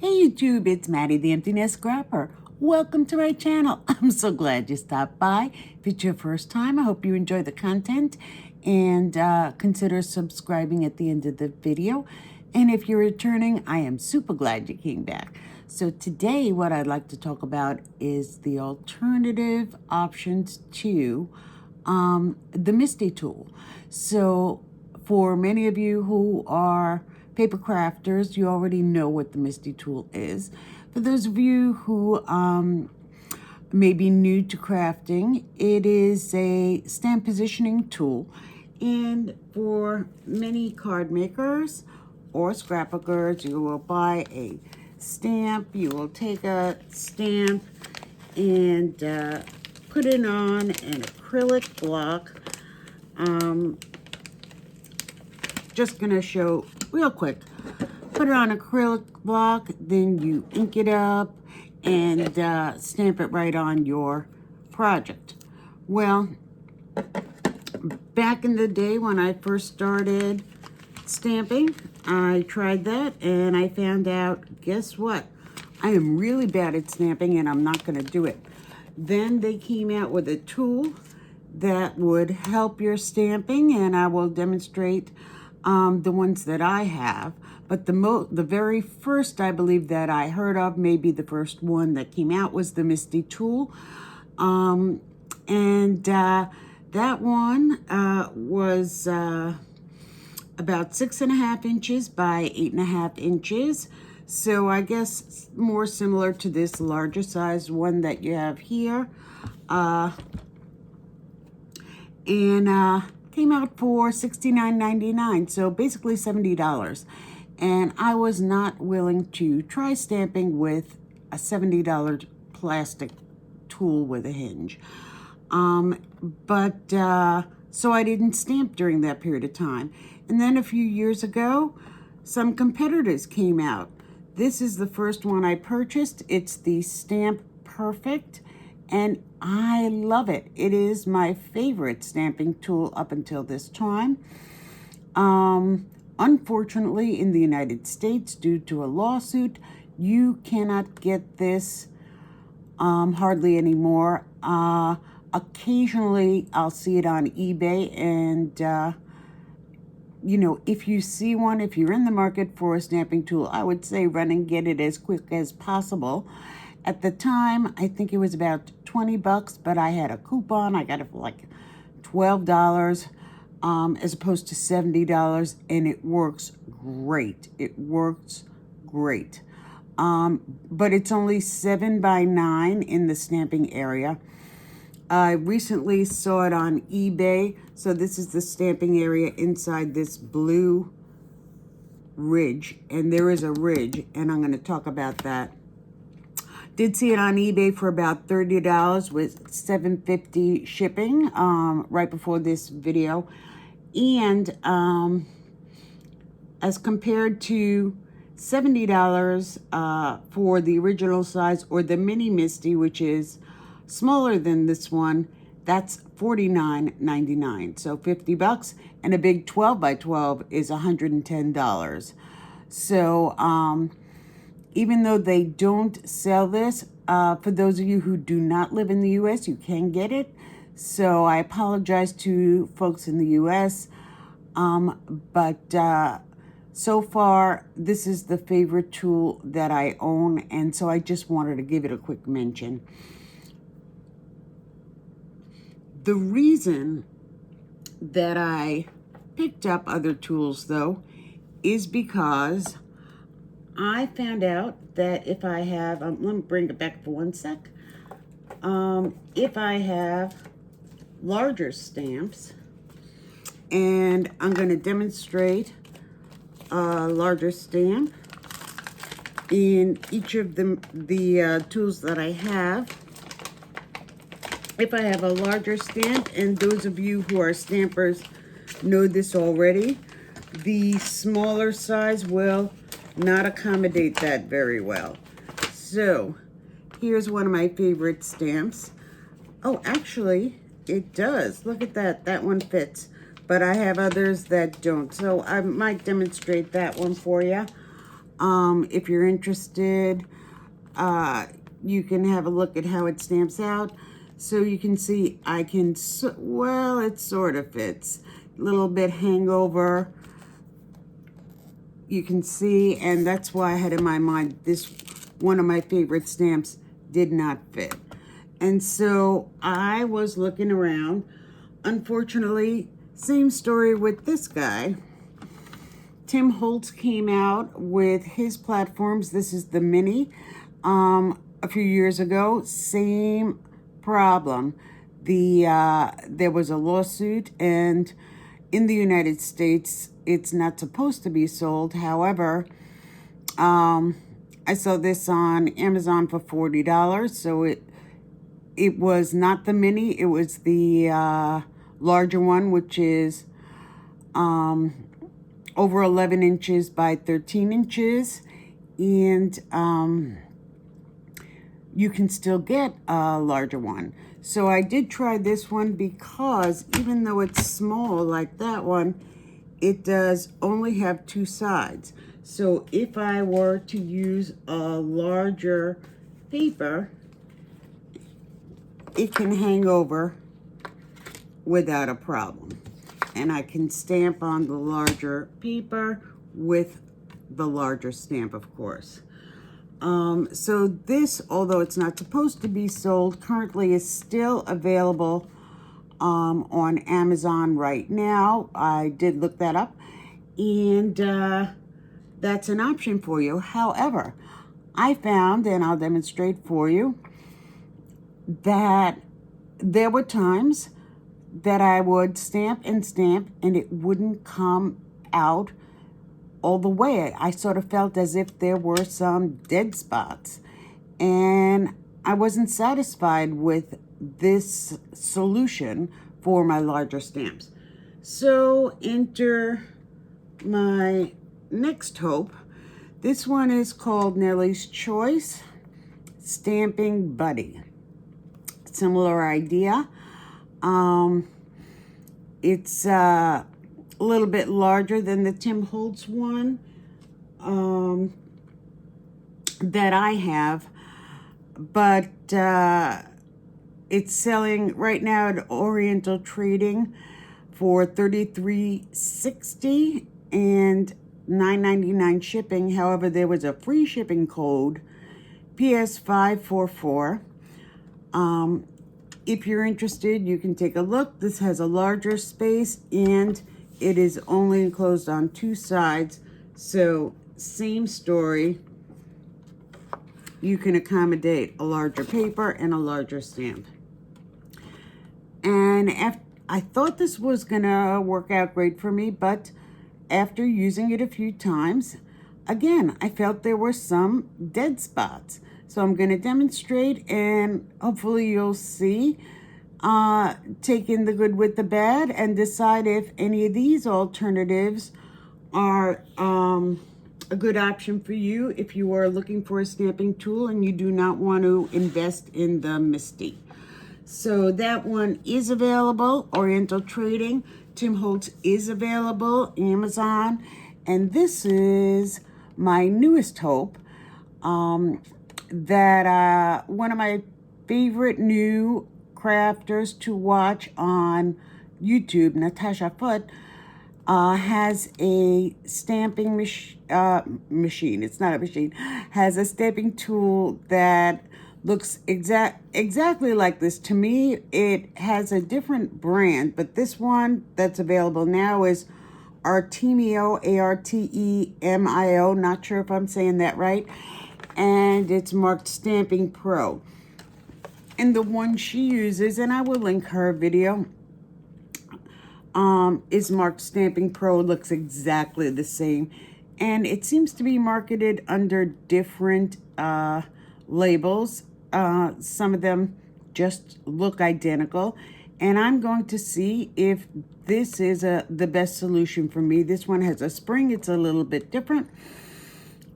Hey YouTube, it's Maddie the Empty Nest Scrapper. Welcome to my channel. I'm so glad you stopped by. If it's your first time, I hope you enjoy the content and consider subscribing at the end of the video. And if you're returning, I am super glad you came back. So today what I'd like to talk about is the alternative options to the Misti tool. So for many of you who are paper crafters, you already know what the Misti tool is. For those of you who may be new to crafting, it is a stamp positioning tool. And for many card makers or scrapbookers, you will buy a stamp. You will take a stamp and put it on an acrylic block. Just gonna show real quick. Put it on acrylic block, then you ink it up and stamp it right on your project. Well, back in the day when I first started stamping, I tried that and I found out, guess what? I am really bad at stamping and I'm not gonna do it. Then they came out with a tool that would help your stamping, and I will demonstrate the ones that I have. But the very first, I believe, that I heard of, maybe the first one that came out, was the Misti tool. That one was about 6.5 inches by 8.5 inches. So I guess more similar to this larger size one that you have here. Came out for $69.99, so basically $70. And I was not willing to try stamping with a $70 plastic tool with a hinge. So I didn't stamp during that period of time. And then a few years ago, some competitors came out. This is the first one I purchased. It's the Stamp Perfect, and I love it. It is my favorite stamping tool up until this time. Unfortunately, in the United States, due to a lawsuit, you cannot get this hardly anymore. Occasionally, I'll see it on eBay, and you know, if you see one, if you're in the market for a stamping tool, I would say run and get it as quick as possible. At the time, I think it was about 20 bucks, but I had a coupon. I got it for like $12 as opposed to $70, and it works great. It works great. But it's only 7 by 9 in the stamping area. I recently saw it on eBay. So this is the stamping area inside this blue ridge. And there is a ridge, and I'm going to talk about that. Did see it on eBay for about $30 with $7.50 shipping right before this video. And as compared to $70 for the original size, or the mini Misti, which is smaller than this one, that's $49.99. So 50 bucks, and a big 12 by 12 is $110. So even though they don't sell this, for those of you who do not live in the US, you can get it. So I apologize to folks in the US. So far, this is the favorite tool that I own, and so I just wanted to give it a quick mention. The reason that I picked up other tools, though, is because I found out that if I have, let me bring it back for one sec. If I have larger stamps, and I'm going to demonstrate a larger stamp in each of the tools that I have. If I have a larger stamp, and those of you who are stampers know this already, the smaller size will not accommodate that very well. So here's one of my favorite stamps. Oh, actually, it does. Look at that. That one fits. But I have others that don't. So I might demonstrate that one for you. If you're interested, you can have a look at how it stamps out. So you can see I can, well, it sort of fits. A little bit hangover. You can see, and that's why I had in my mind this one of my favorite stamps did not fit. And so I was looking around. Unfortunately, same story with this guy. Tim Holtz came out with his platforms. This is the mini. A few years ago, same problem. There was a lawsuit, and in the United States, it's not supposed to be sold. However, I saw this on Amazon for $40, so it was not the mini. It was the larger one, which is over 11 inches by 13 inches, and you can still get a larger one. So I did try this one because even though it's small like that one, it does only have two sides. So if I were to use a larger paper, it can hang over without a problem. And I can stamp on the larger paper with the larger stamp, of course. So this, although it's not supposed to be sold, currently is still available on Amazon right now. I did look that up, and that's an option for you. However, I found, and I'll demonstrate for you, that there were times that I would stamp and it wouldn't come out all the way. I sort of felt as if there were some dead spots, and I wasn't satisfied with this solution for my larger stamps. So enter my next hope. This one is called Nellie's Choice Stamping Buddy. Similar idea. It's a little bit larger than the Tim Holtz one that I have, but it's selling right now at Oriental Trading for $33.60 and $9.99 shipping. However, there was a free shipping code, PS544. If you're interested, you can take a look. This has a larger space, and it is only enclosed on two sides. So same story. You can accommodate a larger paper and a larger stamp. And I thought this was gonna work out great for me, but after using it a few times, again, I felt there were some dead spots. So I'm going to demonstrate, and hopefully you'll see, take in the good with the bad, and decide if any of these alternatives are a good option for you if you are looking for a stamping tool and you do not want to invest in the Misti. So that one is available, Oriental Trading. Tim Holtz is available, Amazon. And this is my newest hope, that one of my favorite new crafters to watch on YouTube, Natasha Foote, has a stamping machine. It's not a machine. Has a stamping tool that looks exactly like this. To me, it has a different brand, but this one that's available now is Artemio, Artemio. Not sure if I'm saying that right. And it's marked Stampingpro. And the one she uses, and I will link her video, is marked Stampingpro. Looks exactly the same. And it seems to be marketed under different labels. Some of them just look identical. And I'm going to see if this is the best solution for me. This one has a spring. It's a little bit different.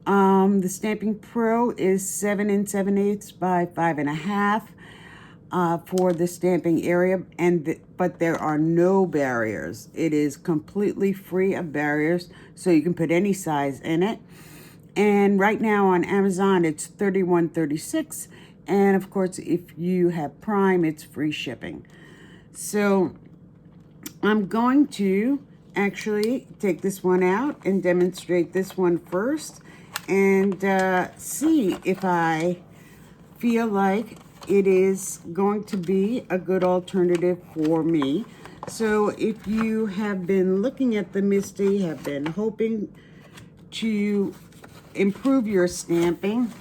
The Stampingpro is 7 7/8 by 5.5 for the stamping area, but there are no barriers. It is completely free of barriers, so you can put any size in it. And right now on Amazon, it's $31.36. And of course, if you have Prime, it's free shipping. So I'm going to actually take this one out and demonstrate this one first and see if I feel like it is going to be a good alternative for me. So if you have been looking at the Misti, have been hoping to improve your stamping,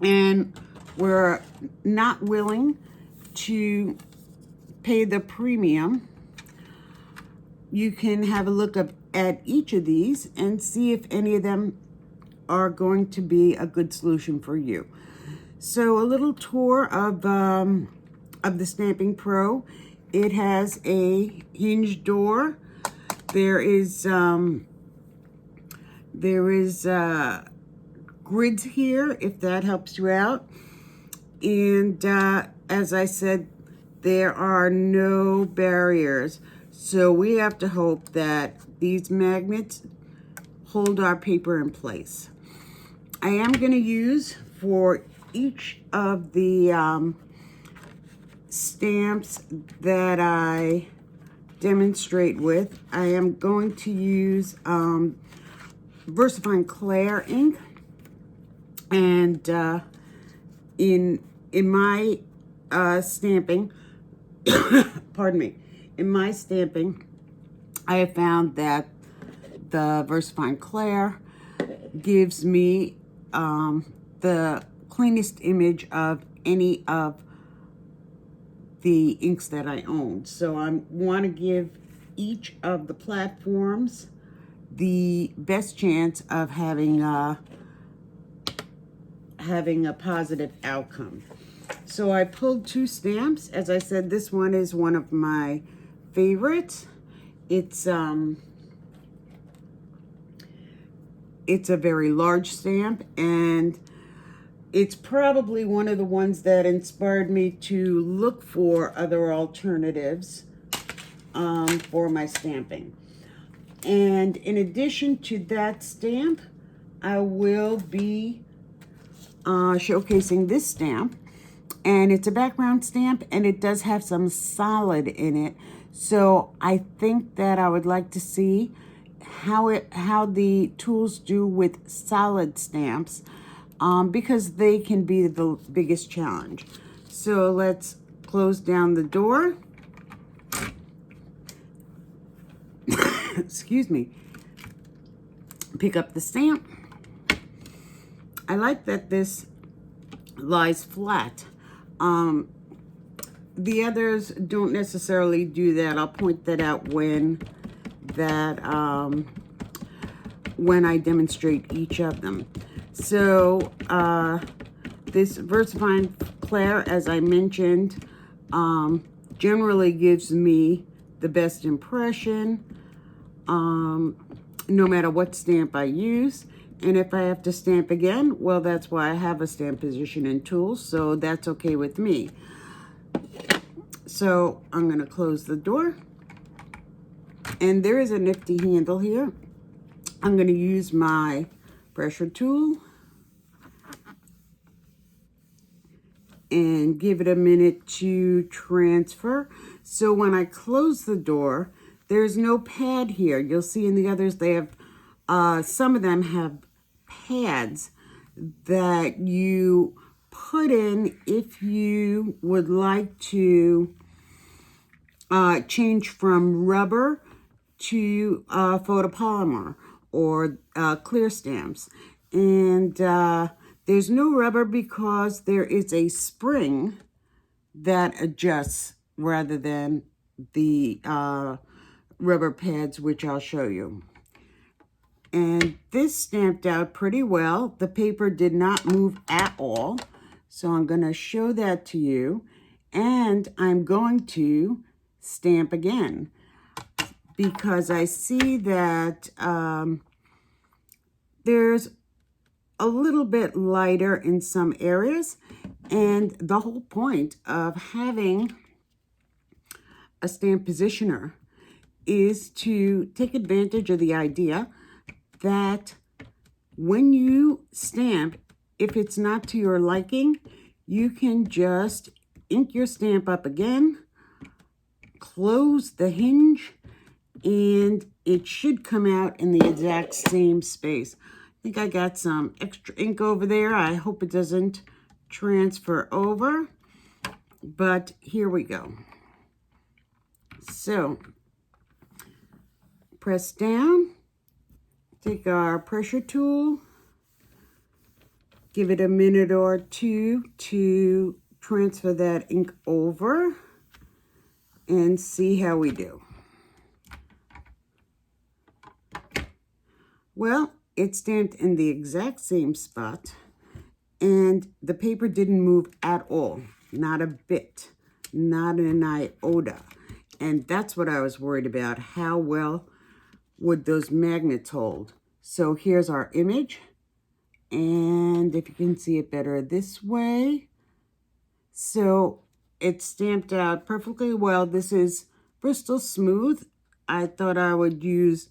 and we're not willing to pay the premium, you can have a look at each of these and see if any of them are going to be a good solution for you. So a little tour of the Stampingpro. It has a hinged door. There is grids here, if that helps you out. And as I said, there are no barriers. So we have to hope that these magnets hold our paper in place. I am going to use for each of the stamps that I demonstrate with, I am going to use VersaFine Clair ink. And in my stamping, pardon me, in my stamping, I have found that the VersaFine Clair gives me the cleanest image of any of the inks that I own. So I want to give each of the platforms the best chance of having a positive outcome. So I pulled two stamps. As I said, this one is one of my favorites. It's a very large stamp, and it's probably one of the ones that inspired me to look for other alternatives for my stamping. And in addition to that stamp, I will be showcasing this stamp, and it's a background stamp, and it does have some solid in it. So I think that I would like to see how the tools do with solid stamps, because they can be the biggest challenge. So let's close down the door. Excuse me. Pick up the stamp. I like that this lies flat. The others don't necessarily do that. I'll point that out when I demonstrate each of them. So this VersaFine Clair, as I mentioned, generally gives me the best impression, no matter what stamp I use. And if I have to stamp again, well, that's why I have a stamp positioning tool, so that's okay with me. So I'm going to close the door. And there is a nifty handle here. I'm going to use my pressure tool and give it a minute to transfer. So when I close the door, there's no pad here. You'll see in the others they have, some of them have pads that you put in if you would like to change from rubber to photopolymer or clear stamps. And there's no rubber because there is a spring that adjusts rather than the rubber pads, which I'll show you. And this stamped out pretty well. The paper did not move at all. So I'm going to show that to you. And I'm going to stamp again because I see that there's a little bit lighter in some areas. And the whole point of having a stamp positioner is to take advantage of the idea that when you stamp, if it's not to your liking, you can just ink your stamp up again, close the hinge, and it should come out in the exact same space. I think I got some extra ink over there. I hope it doesn't transfer over, but here we go. So press down, take our pressure tool, give it a minute or two to transfer that ink over, and see how we do. Well, it stamped in the exact same spot, and the paper didn't move at all, not a bit, not an iota. And that's what I was worried about. How well would those magnets hold? So here's our image, and if you can see it better this way. So it's stamped out perfectly well. This is Bristol Smooth. I thought I would use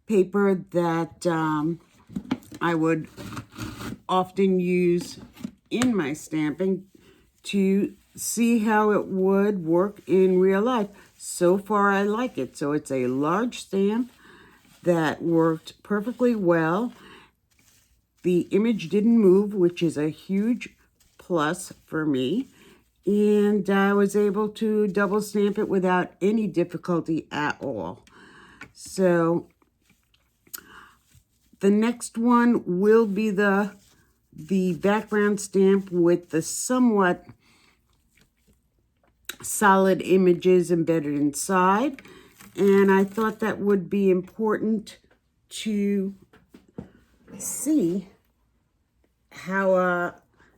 paper that I would often use in my stamping to see how it would work in real life. So far, I like it. So it's a large stamp that worked perfectly well. The image didn't move, which is a huge plus for me. And I was able to double stamp it without any difficulty at all. So the next one will be the background stamp with the somewhat solid images embedded inside. And I thought that would be important to see how a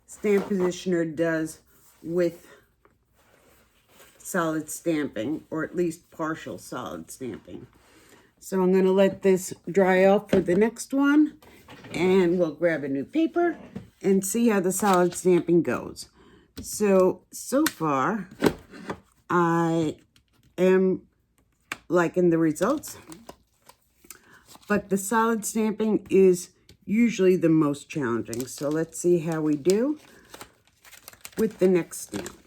stamp positioner does with solid stamping, or at least partial solid stamping. So I'm going to let this dry off for the next one, and we'll grab a new paper and see how the solid stamping goes. So far, I am liking the results, but the solid stamping is usually the most challenging. So let's see how we do with the next stamp.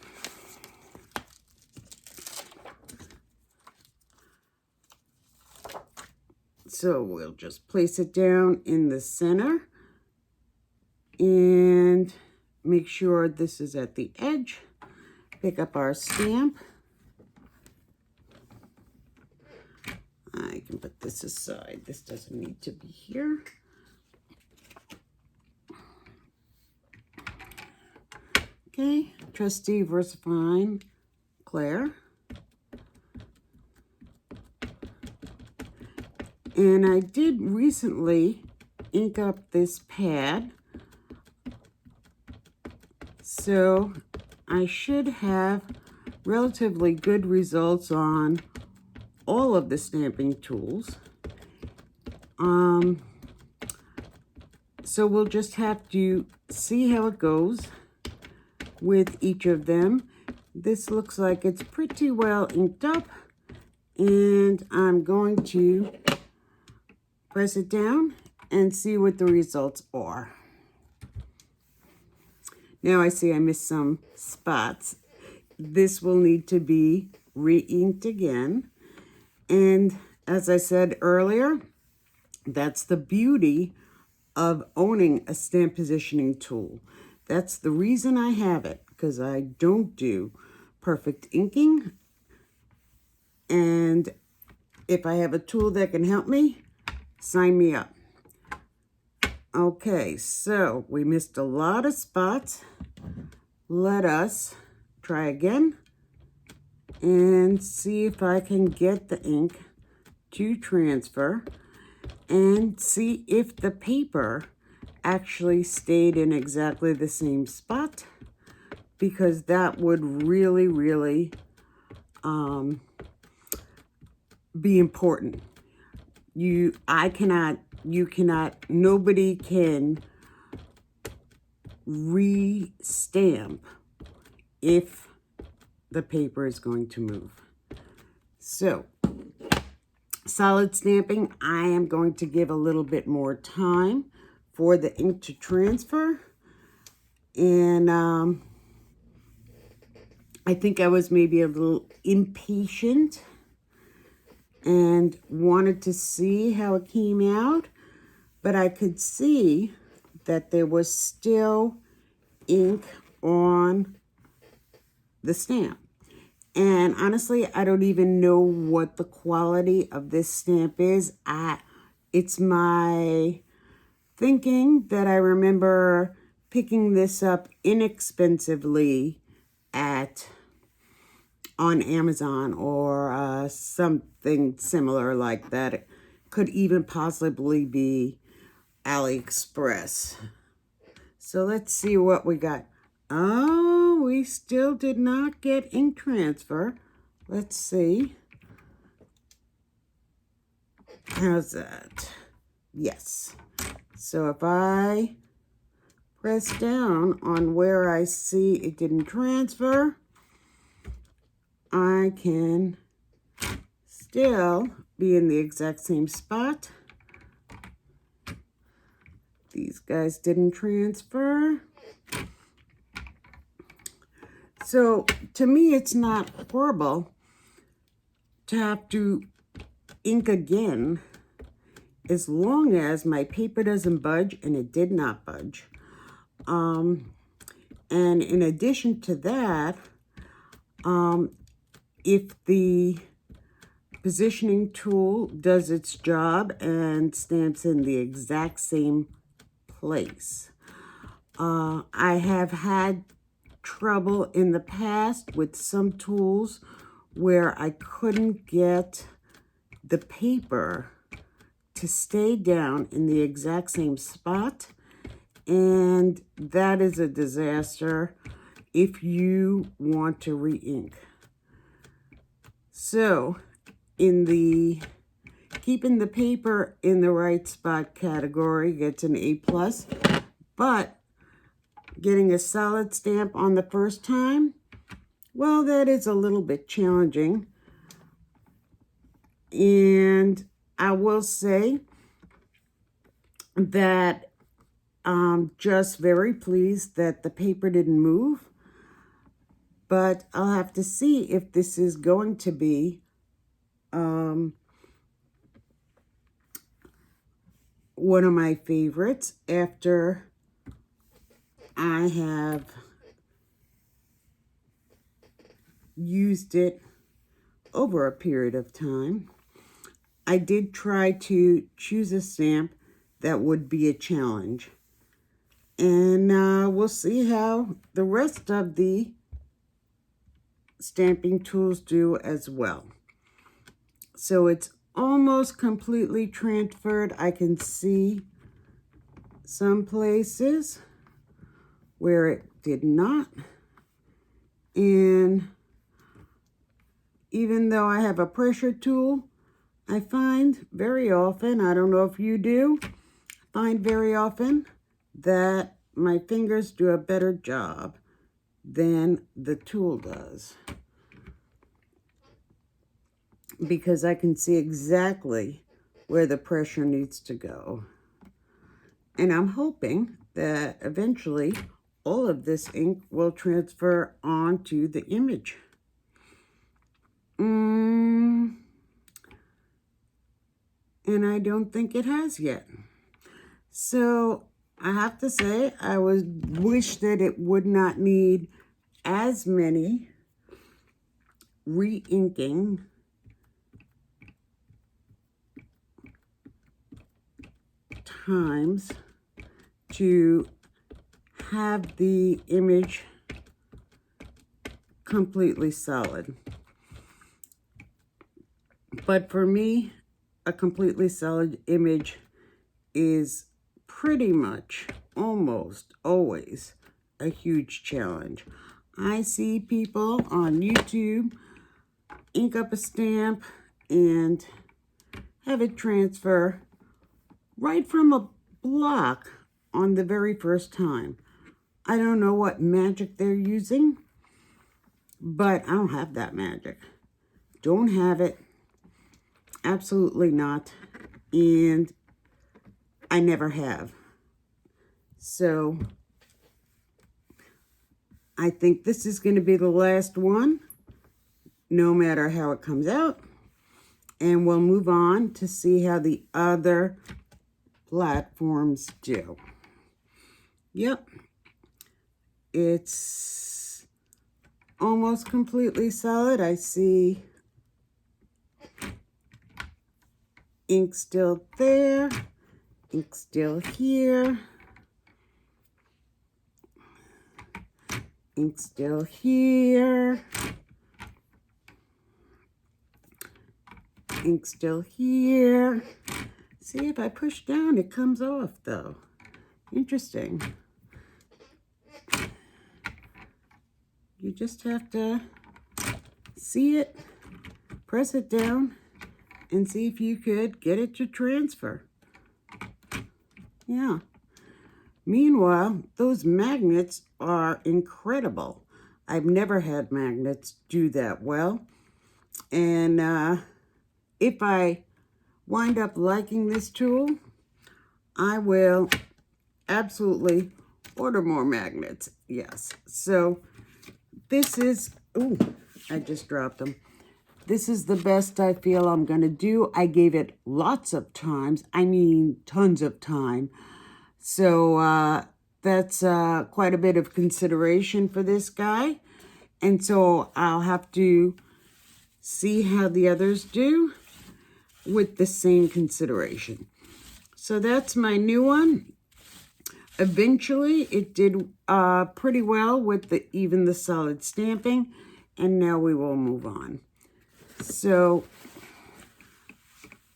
So we'll just place it down in the center and make sure this is at the edge. Pick up our stamp. I can put this aside. This doesn't need to be here. Okay, Trustee Versafine Claire. And I did recently ink up this pad, so I should have relatively good results on all of the stamping tools. So we'll just have to see how it goes with each of them. This looks like it's pretty well inked up, and I'm going to press it down and see what the results are. Now I see I missed some spots. This will need to be re-inked again. And as I said earlier, that's the beauty of owning a stamp positioning tool. That's the reason I have it, because I don't do perfect inking. And if I have a tool that can help me, sign me up. Okay, so we missed a lot of spots. Let us try again and see if I can get the ink to transfer and see if the paper actually stayed in exactly the same spot, because that would really, really be important. Nobody can re-stamp if the paper is going to move. So, solid stamping, I am going to give a little bit more time for the ink to transfer. And I think I was maybe a little impatient and wanted to see how it came out. But I could see that there was still ink on the stamp. And honestly, I don't even know what the quality of this stamp is. It's my thinking that I remember picking this up inexpensively on Amazon or something similar like that. It could even possibly be AliExpress. So let's see what we got. Oh, we still did not get ink transfer. Let's see. How's that? Yes. So if I press down on where I see it didn't transfer, I can still be in the exact same spot. These guys didn't transfer. So to me, it's not horrible to have to ink again as long as my paper doesn't budge, and it did not budge. And in addition to that, if the positioning tool does its job and stamps in the exact same place. I have had trouble in the past with some tools where I couldn't get the paper to stay down in the exact same spot, and that is a disaster if you want to re-ink. So in the keeping the paper in the right spot category gets an A+, but getting a solid stamp on the first time, well, that is a little bit challenging. And I will say that I'm just very pleased that the paper didn't move. But I'll have to see if this is going to be one of my favorites after I have used it over a period of time. I did try to choose a stamp that would be a challenge. And we'll see how the rest of the stamping tools do as well. So it's almost completely transferred. I can see some places where it did not. And even though I have a pressure tool, I find very often, I don't know if you do, find very often that my fingers do a better job than the tool does, because I can see exactly where the pressure needs to go. And I'm hoping that eventually all of this ink will transfer onto the image. And I don't think it has yet. So I have to say, I wish that it would not need as many re-inking times to have the image completely solid. But for me, a completely solid image is pretty much almost always a huge challenge. I see people on YouTube ink up a stamp and have it transfer right from a block on the very first time. I don't know what magic they're using, but I don't have that magic. Don't have it. Absolutely not. And I never have. So I think this is going to be the last one, no matter how it comes out. And we'll move on to see how the other platforms do. Yep. It's almost completely solid. I see ink still there, ink still here, ink still here, ink still here. See, if I push down, it comes off though. Interesting. You just have to see it, press it down, and see if you could get it to transfer. Yeah. Meanwhile, those magnets are incredible. I've never had magnets do that well. And if I wind up liking this tool, I will absolutely order more magnets. Yes. So this is, ooh, I just dropped them. This is the best I feel I'm going to do. I gave it lots of times. I mean, tons of time. So that's quite a bit of consideration for this guy. And so I'll have to see how the others do with the same consideration. So that's my new one. Eventually, it did pretty well with even the solid stamping. And now we will move on. So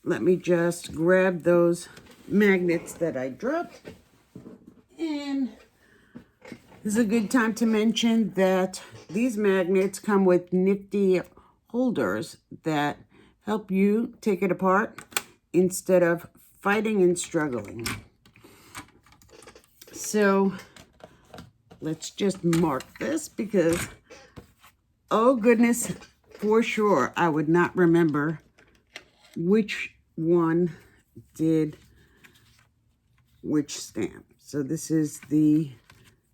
let me just grab those magnets that I dropped. And this is a good time to mention that these magnets come with nifty holders that help you take it apart instead of fighting and struggling. So let's just mark this because, oh goodness, for sure, I would not remember which one did which stamp. So this is the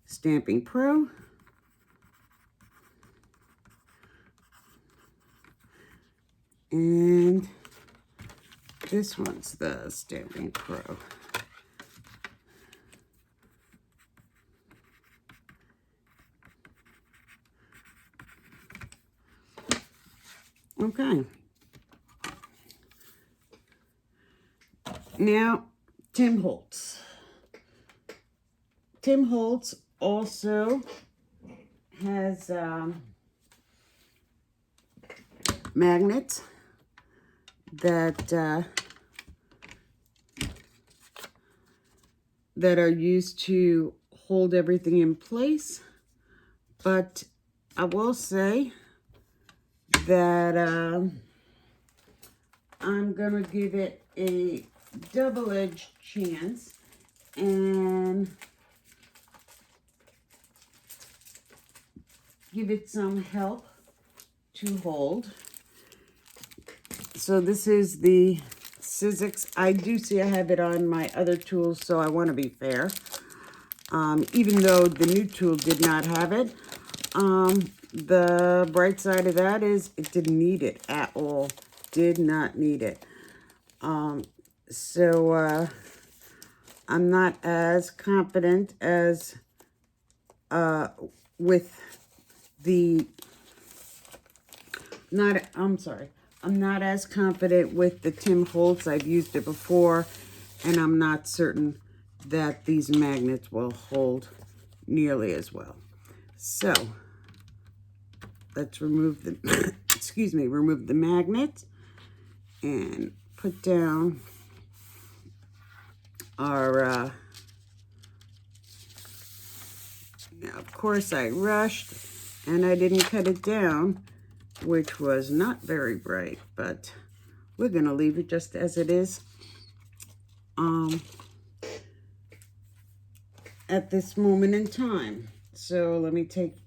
Stampingpro. And this one's the Stampingpro. Okay. Now, Tim Holtz. Tim Holtz also has magnets that are used to hold everything in place. But I will say that I'm going to give it a double-edged chance and give it some help to hold. So this is the Sizzix. I do see I have it on my other tools, so I want to be fair. Even though the new tool did not have it. The bright side of that is it didn't need it at all. Did not need it. So I'm not as confident as with the I'm not as confident with the Tim Holtz. I've used it before, and I'm not certain that these magnets will hold nearly as well. So let's remove the remove the magnet and put down our now of course I rushed and I didn't cut it down, which was not very bright, but we're gonna leave it just as it is at this moment in time. So let me take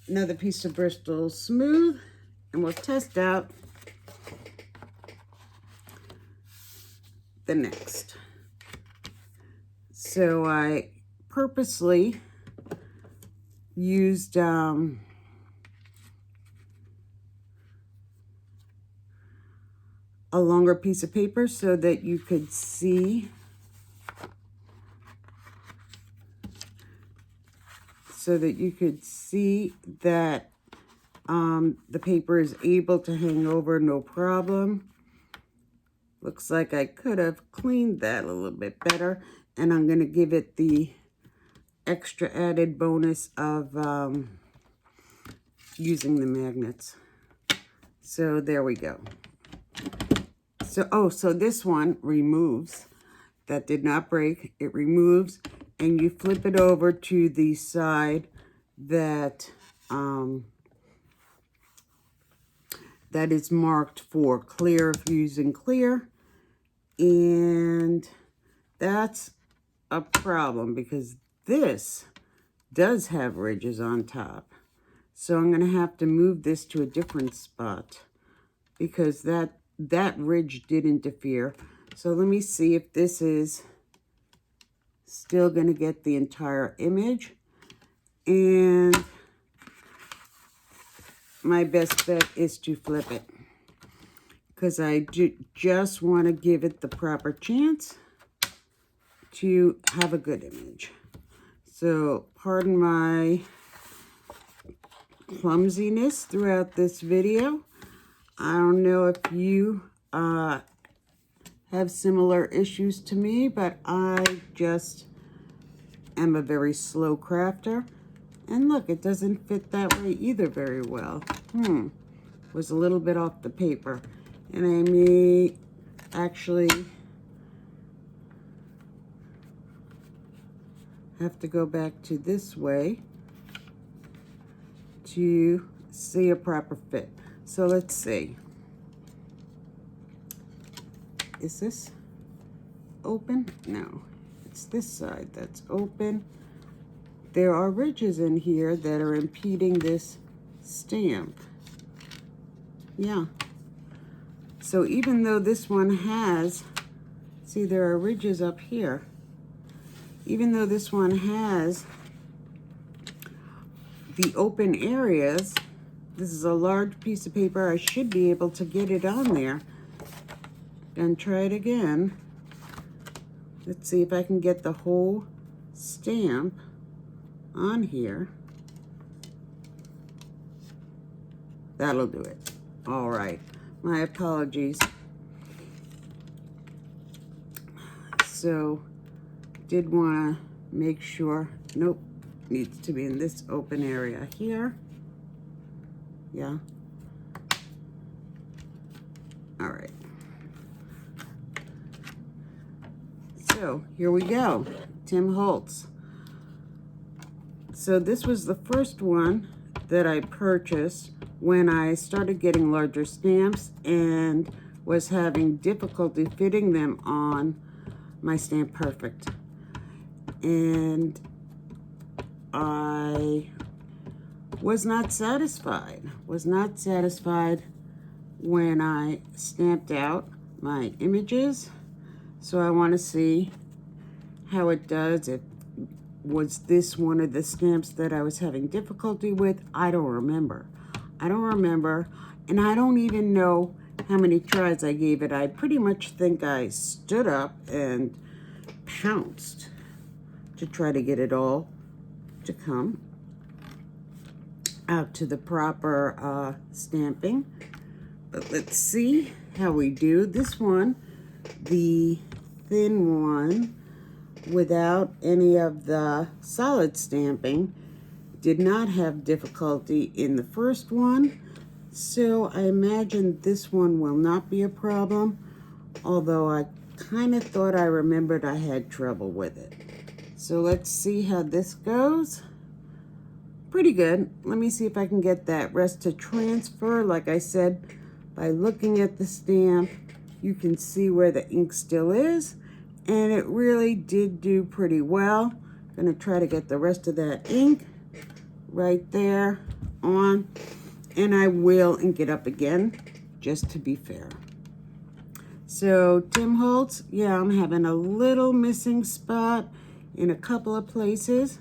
another piece of Bristol Smooth and we'll test out the next. So I purposely used a longer piece of paper so that you could see that the paper is able to hang over no problem. Looks like I could have cleaned that a little bit better, and I'm going to give it the extra added bonus of using the magnets. So there we go. So this one removes. That did not break. It removes, and you flip it over to the side that that is marked for clear, if using clear. And that's a problem because this does have ridges on top. So I'm going to have to move this to a different spot because that ridge did interfere. So let me see if this is still going to get the entire image. And my best bet is to flip it because I just want to give it the proper chance to have a good image. So pardon my clumsiness throughout this video. I don't know if you have similar issues to me, but I just am a very slow crafter. And look, it doesn't fit that way either very well. Was a little bit off the paper. And I may actually have to go back to this way to see a proper fit. So let's see. Is this open? No, it's this side that's open. There are ridges in here that are impeding this stamp. Yeah. So even though this one has, see, there are ridges up here. Even though this one has the open areas, this is a large piece of paper. I should be able to get it on there. And try it again. Let's see if I can get the whole stamp on here. That'll do it. All right. My apologies. So, did want to make sure. Nope. Needs to be in this open area here. Yeah. All right. So here we go, Tim Holtz. So this was the first one that I purchased when I started getting larger stamps and was having difficulty fitting them on my Stamp Perfect. And I was not satisfied when I stamped out my images. So I want to see how it does. Was this one of the stamps that I was having difficulty with? I don't remember. And I don't even know how many tries I gave it. I pretty much think I stood up and pounced to try to get it all to come out to the proper stamping. But let's see how we do. This one, the thin one, without any of the solid stamping, did not have difficulty in the first one. So I imagine this one will not be a problem, although I kind of thought I remembered I had trouble with it. So let's see how this goes. Pretty good. Let me see if I can get that rest to transfer. Like I said, by looking at the stamp, you can see where the ink still is, and it really did do pretty well. I'm gonna try to get the rest of that ink right there on, and I will ink it up again just to be fair. So Tim Holtz, yeah, I'm having a little missing spot in a couple of places.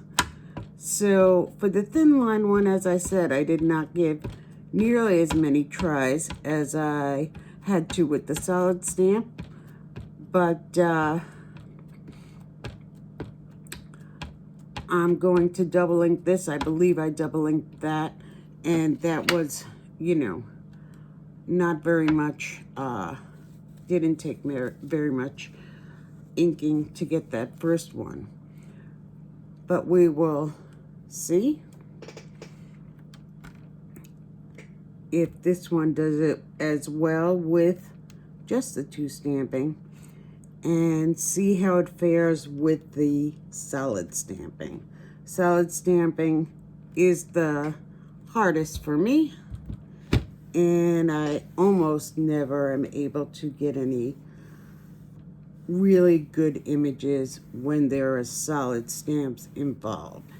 So for the thin line one, as I said, I did not give nearly as many tries as I had to with the solid stamp, but I'm going to double ink this. I believe I double inked that, and that was, you know, not very much, didn't take very much inking to get that first one. But we will see if this one does it as well with just the two stamping, and see how it fares with the solid stamping. Solid stamping is the hardest for me, and I almost never am able to get any really good images when there are solid stamps involved.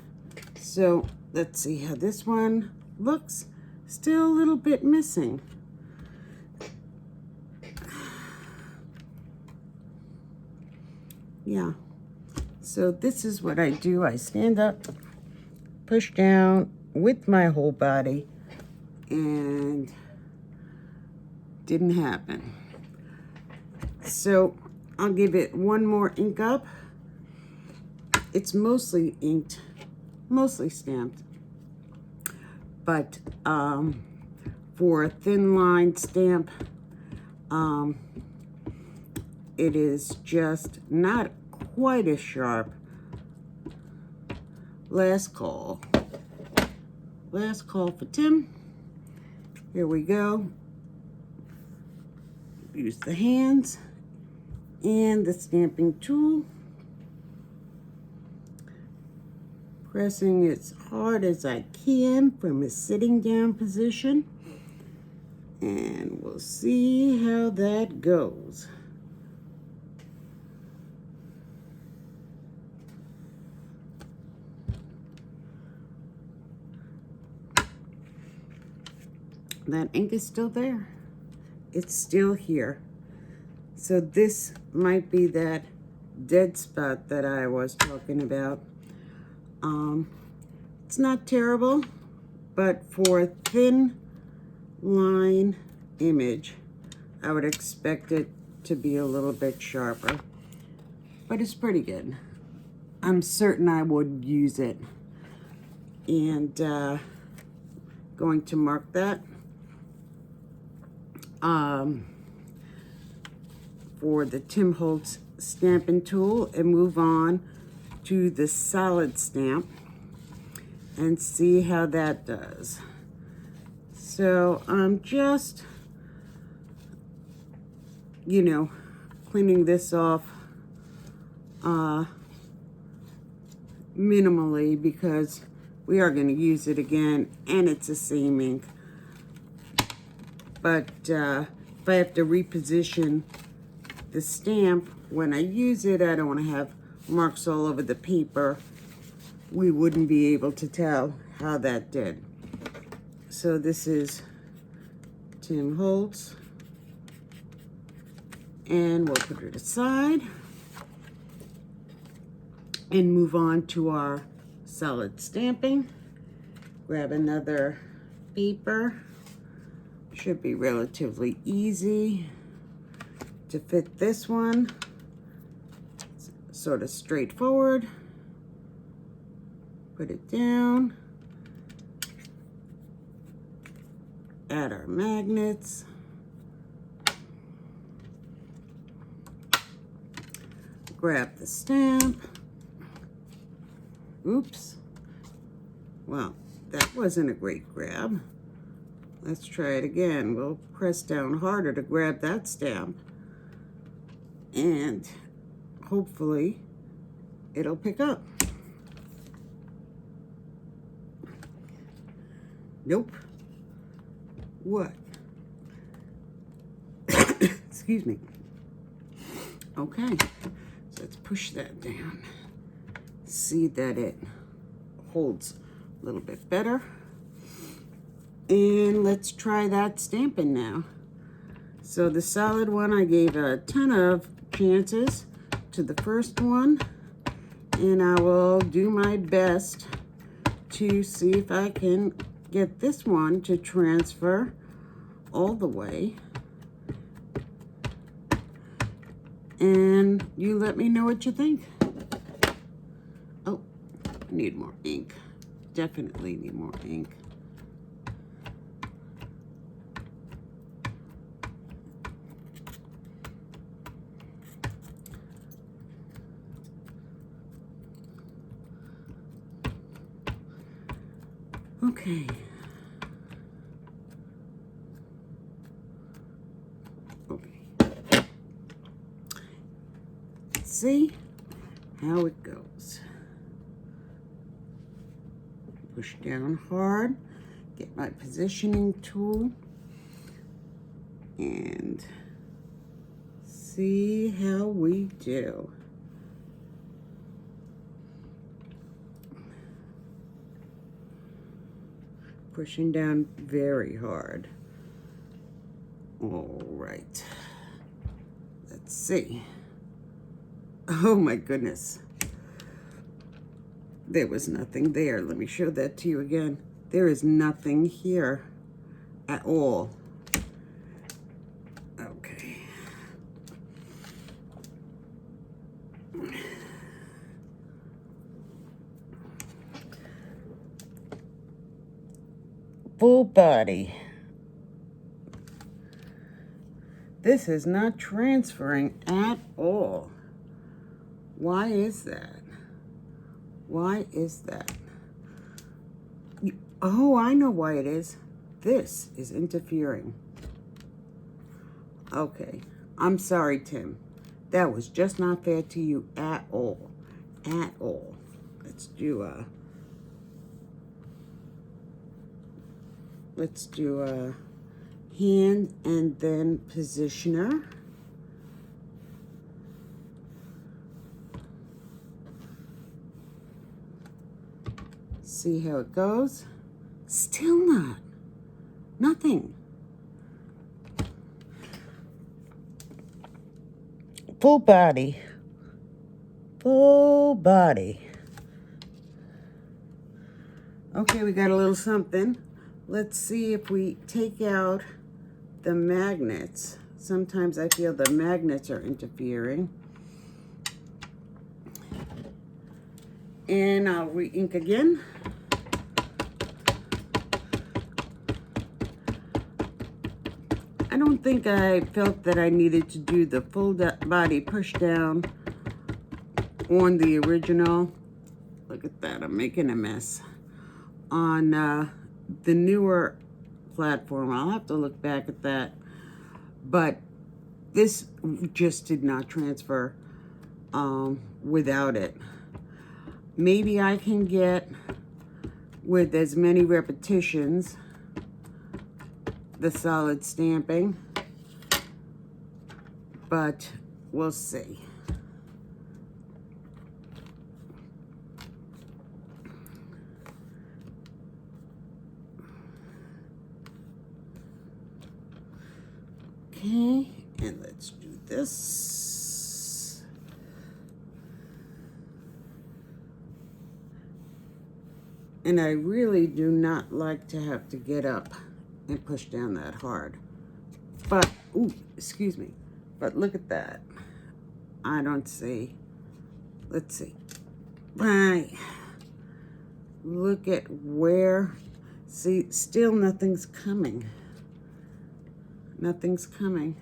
So let's see how this one looks. Still a little bit missing. Yeah, so this is what I do. I stand up, push down with my whole body, and didn't happen. So I'll give it one more ink up. It's mostly inked, mostly stamped, but for a thin line stamp, it is just not quite as sharp. Last call. Last call for Tim. Here we go. Use the hands and the stamping tool. Pressing as hard as I can from a sitting down position. And we'll see how that goes. That ink is still there. It's still here. So this might be that dead spot that I was talking about. It's not terrible, but for a thin line image, I would expect it to be a little bit sharper, but it's pretty good. I'm certain I would use it, and going to mark that. For the Tim Holtz stamping tool, and move on to the solid stamp and see how that does. So I'm just, you know, cleaning this off minimally, because we are going to use it again, and it's the same ink. But if I have to reposition the stamp when I use it, I don't want to have marks all over the paper. We wouldn't be able to tell how that did. So this is Tim Holtz, and we'll put it aside and move on to our solid stamping. Grab another paper. Should be relatively easy to fit this one. It's sort of straightforward. Put it down. Add our magnets. Grab the stamp. Oops. Well, that wasn't a great grab. Let's try it again. We'll press down harder to grab that stamp, and hopefully it'll pick up. Nope. What? Excuse me. Okay, so let's push that down. See that it holds a little bit better. And let's try that stamping now. So the solid one, I gave a ton of chances to the first one, And I will do my best to see if I can get this one to transfer all the way. And you let me know what you think. Oh, I need more ink. Definitely need more ink. Okay. Okay. Let's see how it goes. Push down hard, get my positioning tool, and see how we do. Pushing down very hard. All right. Let's see. Oh my goodness. There was nothing there. Let me show that to you again. There is nothing here at all. Okay. Full body. This is not transferring at all. Why is that? Why is that? Oh, I know why it is. This is interfering. Okay. I'm sorry, Tim. That was just not fair to you at all. At all. Let's do a hand and then positioner. See how it goes. Still not. Nothing. Full body. Full body. Okay, we got a little something. Let's see if we take out the magnets. Sometimes I feel the magnets are interfering. And I'll re-ink again. I don't think I felt that I needed to do the full body push down on the original. Look at that, I'm making a mess. On the newer platform, I'll have to look back at that. But this just did not transfer without it. Maybe I can get, with as many repetitions, the solid stamping, but we'll see. Okay, and let's do this. And I really do not like to have to get up and push down that hard. But, ooh, excuse me. But look at that. I don't see. Let's see. Right. Look at where. See, still nothing's coming. Nothing's coming.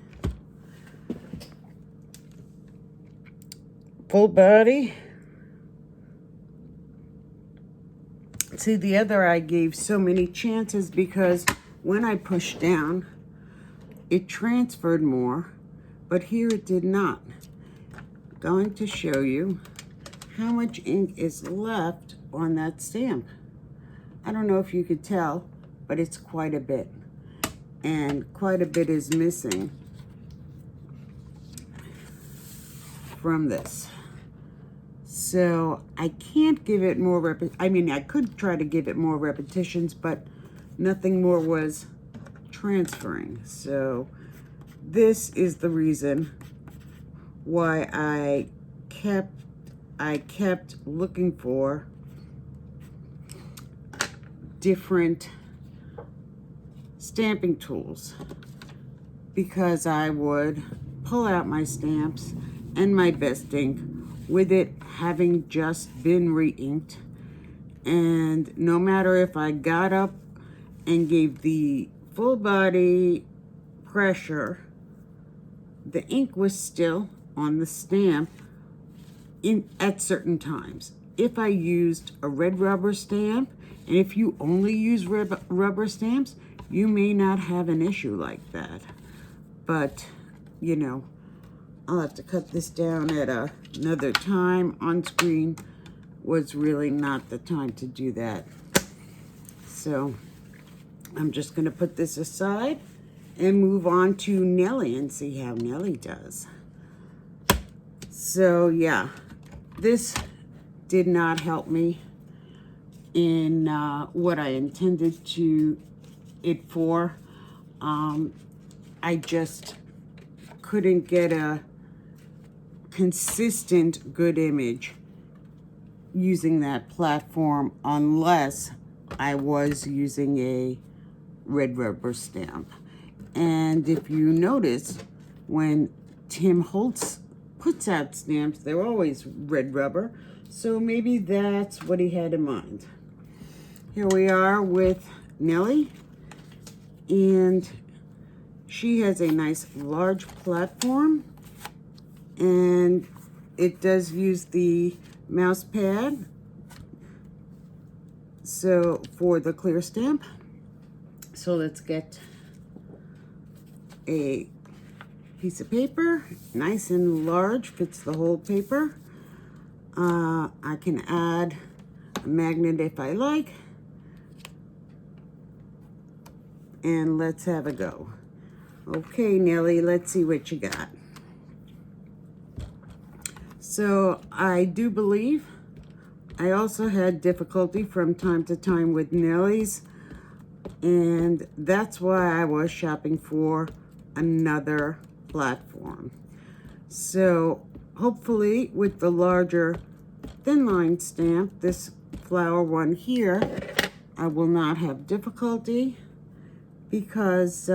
Full body. See, the other I gave so many chances because when I pushed down, it transferred more, but here it did not. I'm going to show you how much ink is left on that stamp. I don't know if you could tell, but it's quite a bit. And quite a bit is missing from this. So I can't give it more I mean, I could try to give it more repetitions, but nothing more was transferring. So this is the reason why I kept I kept looking for different stamping tools because I would pull out my stamps and my best ink with it having just been re-inked, and no matter if I got up and gave the full body pressure, the ink was still on the stamp at certain times. If I used a red rubber stamp, and if you only use red rubber stamps, you may not have an issue like that. But, you know, I'll have to cut this down at another time. On screen was really not the time to do that. So I'm just going to put this aside and move on to Nellie and see how Nellie does. So yeah, this did not help me in what I intended it for. I just couldn't get a consistent good image using that platform unless I was using a red rubber stamp. And if you notice, when Tim Holtz puts out stamps, they're always red rubber, so maybe that's what he had in mind. Here we are with Nellie, and she has a nice large platform, and it does use the mouse pad so for the clear stamp. So let's get a piece of paper, nice and large, fits the whole paper. I can add a magnet if I like, and let's have a go. Okay, Nellie, let's see what you got. So I do believe I also had difficulty from time to time with Nellie's, and that's why I was shopping for another platform. So hopefully with the larger thin line stamp, this flower one here, I will not have difficulty, because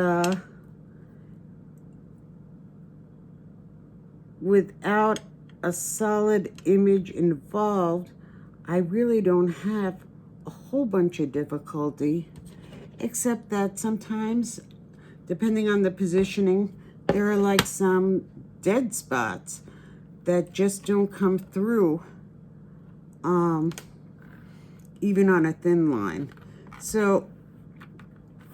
without a solid image involved, I really don't have a whole bunch of difficulty, except that sometimes, depending on the positioning, there are like some dead spots that just don't come through, even on a thin line. So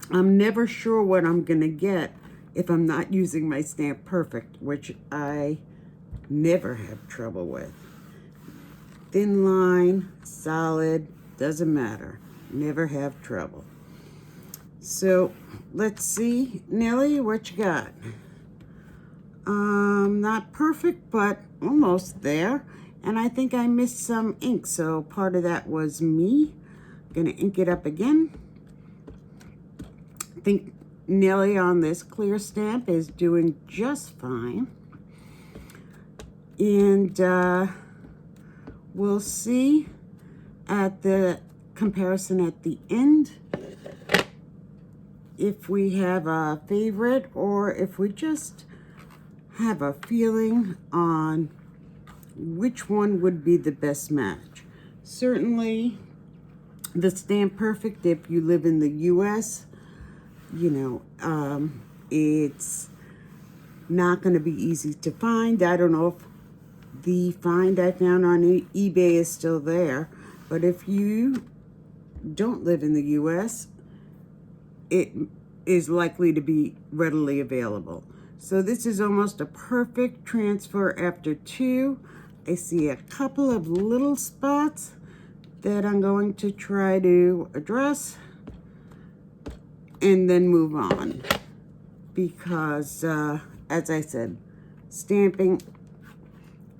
I'm never sure what I'm gonna get if I'm not using my Stamp Perfect, which I never have trouble with. Thin line, solid, doesn't matter. Never have trouble. So let's see, Nellie, what you got? Not perfect, but almost there. And I think I missed some ink, so part of that was me. Gonna ink it up again. I think Nellie on this clear stamp is doing just fine. And we'll see at the comparison at the end if we have a favorite or if we just have a feeling on which one would be the best match. Certainly the Stamp Perfect, if you live in the US, you know, it's not going to be easy to find. I don't know if the find I found on eBay is still there, but if you don't live in the US, it is likely to be readily available. So this is almost a perfect transfer after 2. I see a couple of little spots that I'm going to try to address and then move on, because as I said, stamping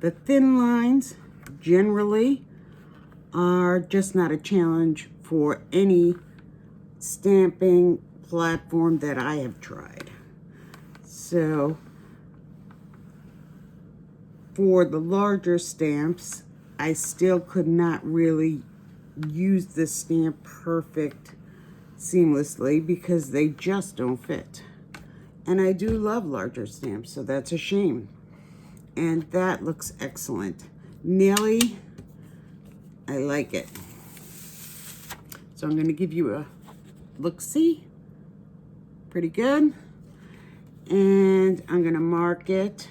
the thin lines generally are just not a challenge for any stamping platform that I have tried. So for the larger stamps, I still could not really use the stamp perfect seamlessly because they just don't fit. And I do love larger stamps, so that's a shame. And that looks excellent. Nellie, I like it. So I'm going to give you a look-see. Pretty good. And I'm going to mark it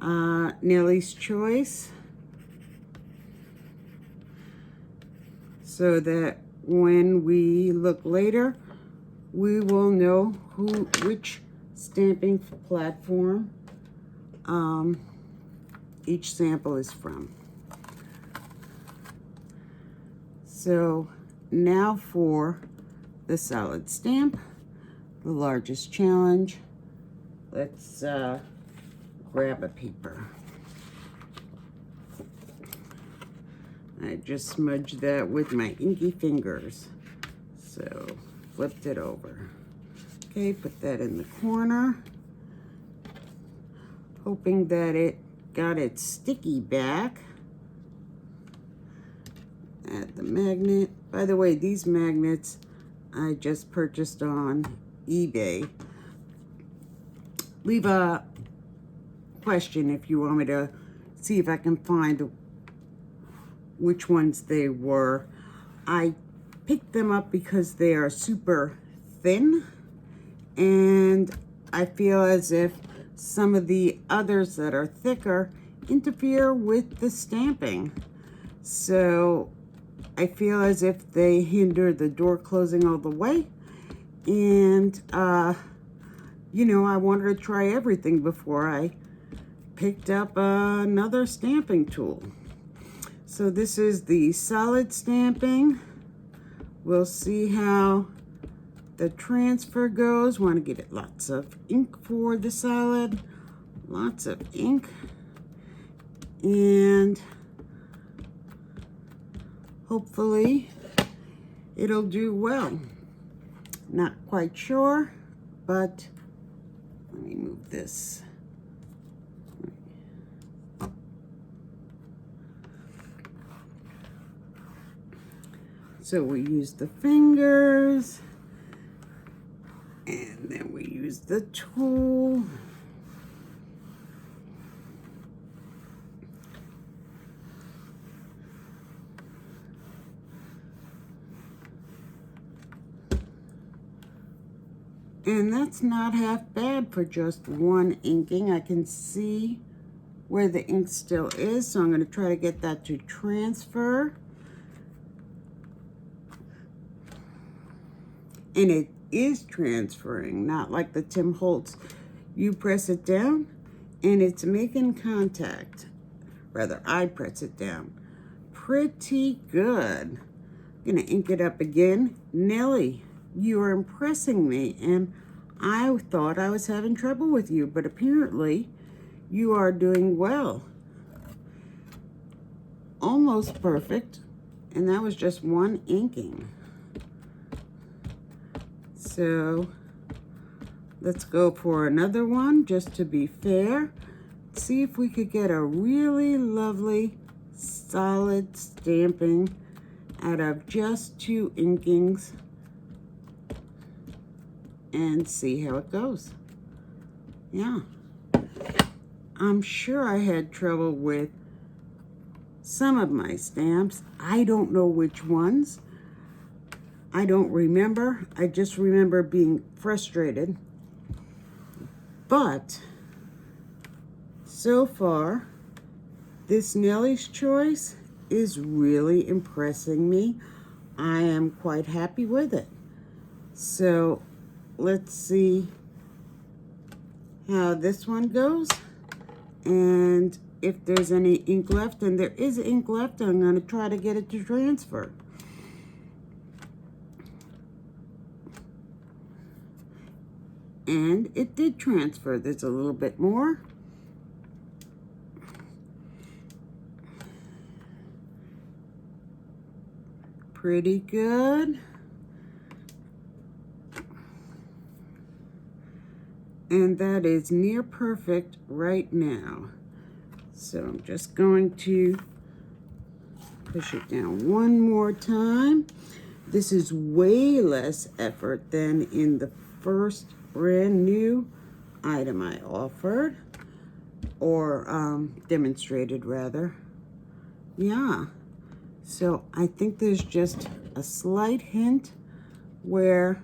Nellie's Choice, so that when we look later, we will know which stamping platform each sample is from. So now for the solid stamp, the largest challenge. Let's grab a paper. I just smudged that with my inky fingers. So flipped it over. Okay, put that in the corner. Hoping that it got its sticky back. Add the magnet. By the way, these magnets I just purchased on eBay. Leave a question if you want me to see if I can find which ones they were. I picked them up because they are super thin, and I feel as if some of the others that are thicker interfere with the stamping. So I feel as if they hinder the door closing all the way. And, you know, I wanted to try everything before I picked up another stamping tool. So this is the solid stamping. We'll see how the transfer goes. Want to give it lots of ink for the solid. Lots of ink. And hopefully it'll do well. Not quite sure, but let me move this. So we use the fingers, and then we use the tool. And that's not half bad for just one inking. I can see where the ink still is, so I'm going to try to get that to transfer. And it is transferring, not like the Tim Holtz. You press it down, and it's making contact. Rather, I press it down. Pretty good. I'm going to ink it up again. Nellie, you are impressing me, and I thought I was having trouble with you, but apparently you are doing well. Almost perfect, and that was just one inking. So let's go for another one just to be fair. See if we could get a really lovely solid stamping out of just two inkings and see how it goes. Yeah. I'm sure I had trouble with some of my stamps. I don't know which ones. I don't remember. I just remember being frustrated. But so far, this Nellie's Choice is really impressing me. I am quite happy with it. So let's see how this one goes. And if there's any ink left, and there is ink left, I'm going to try to get it to transfer. And it did transfer. There's a little bit more. Pretty good. And that is near perfect right now. So I'm just going to push it down one more time. This is way less effort than in the first brand new item I offered, or demonstrated rather. Yeah, so I think there's just a slight hint where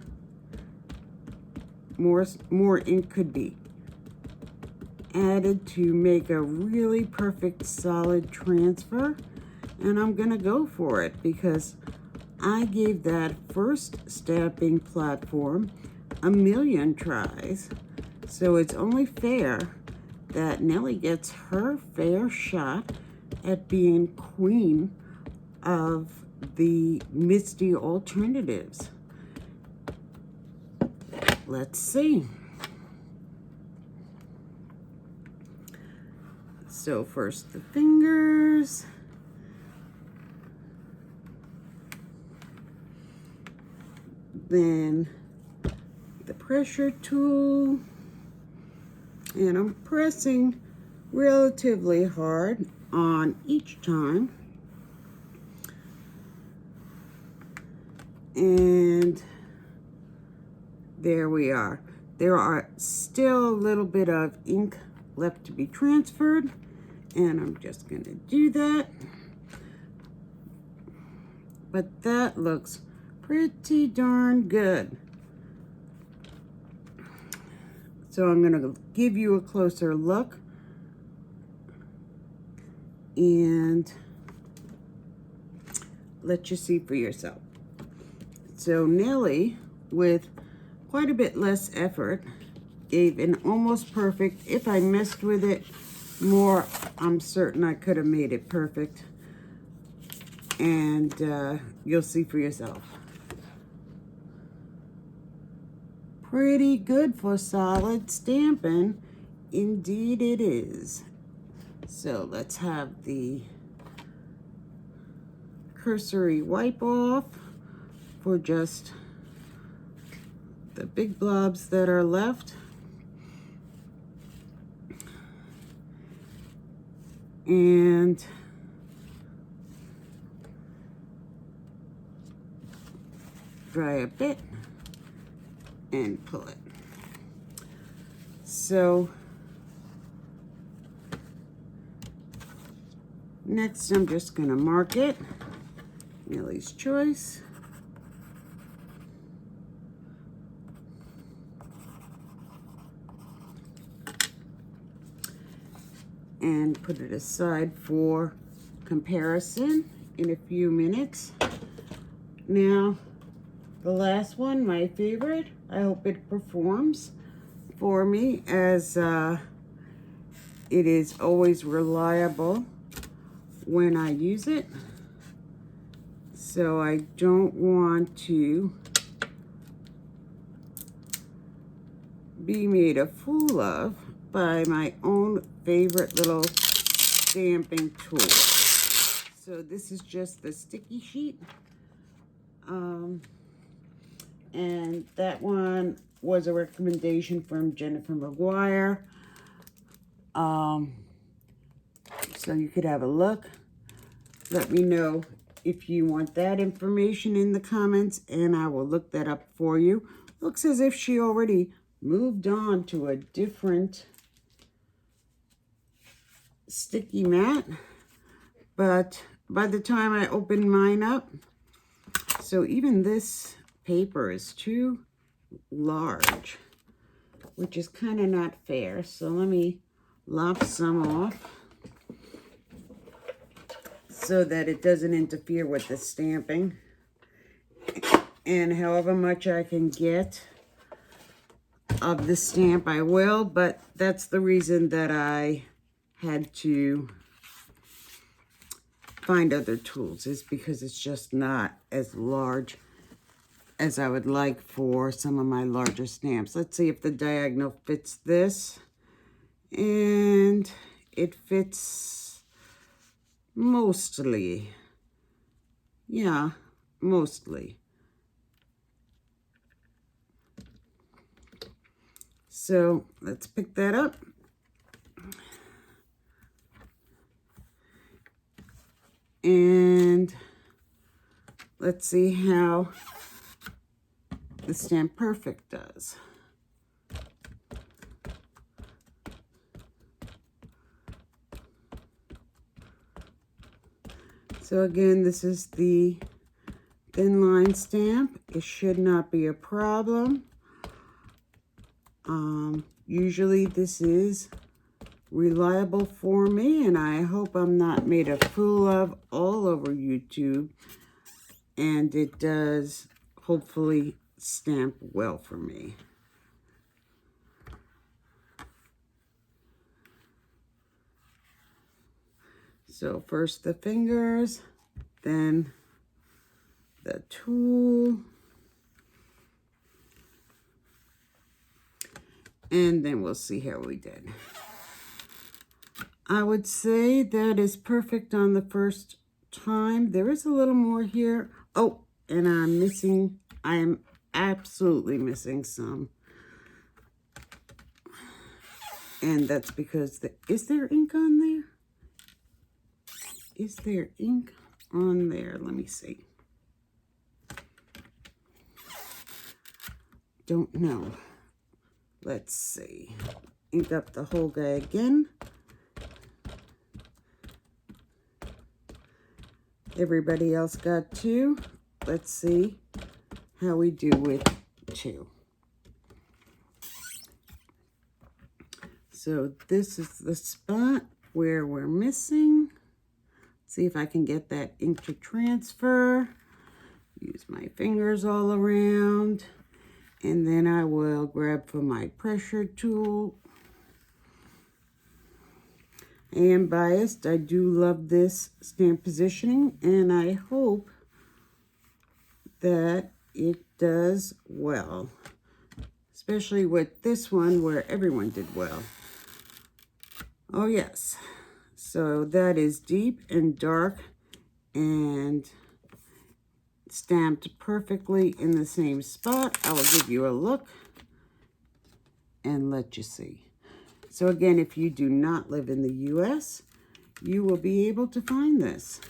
more ink could be added to make a really perfect solid transfer, and I'm gonna go for it because I gave that first stamping platform a million tries, so it's only fair that Nellie gets her fair shot at being queen of the Misti alternatives. Let's see. So first the fingers. Then the pressure tool. And I'm pressing relatively hard on each time. And there we are. There are still a little bit of ink left to be transferred, and I'm just going to do that. But that looks pretty darn good. So I'm going to give you a closer look and let you see for yourself. So Nellie, with quite a bit less effort, gave an almost perfect. If I messed with it more, I'm certain I could have made it perfect. And you'll see for yourself. Pretty good for solid stamping. Indeed it is. So let's have the cursory wipe off for just the big blobs that are left. And dry a bit and pull it. So next I'm just going to mark it, Nellie's choice. And put it aside for comparison in a few minutes. Now, the last one, my favorite, I hope it performs for me, as it is always reliable when I use it. So I don't want to be made a fool of by my own favorite little stamping tool. So this is just the sticky sheet. And that one was a recommendation from Jennifer McGuire. So you could have a look. Let me know if you want that information in the comments, and I will look that up for you. Looks as if she already moved on to a different sticky mat, but by the time I opened mine up, so even this paper is too large, which is kind of not fair. So let me lop some off so that it doesn't interfere with the stamping. And however much I can get of the stamp, I will, but that's the reason that I had to find other tools, is because it's just not as large as I would like for some of my larger stamps. Let's see if the diagonal fits this. And it fits mostly. Yeah, mostly. So let's pick that up. And let's see how the Stamp Perfect does. So again, this is the thin line stamp. It should not be a problem. Usually this is reliable for me, and I hope I'm not made a fool of all over YouTube. And it does hopefully stamp well for me. So first the fingers, then the tool, and then we'll see how we did. I would say that is perfect on the first time. There is a little more here. Oh, and I am absolutely missing some. And that's because is there ink on there? Is there ink on there? Let me see. Don't know. Let's see. Ink up the whole guy again. Everybody else got 2. Let's see how we do with 2. So this is the spot where we're missing. See if I can get that ink to transfer. Use my fingers all around. And then I will grab for my pressure tool. I am biased. I do love this stamp positioning, and I hope that it does well. Especially with this one where everyone did well. Oh yes. So that is deep and dark and stamped perfectly in the same spot. I will give you a look and let you see. So again, if you do not live in the US, you will be able to find this.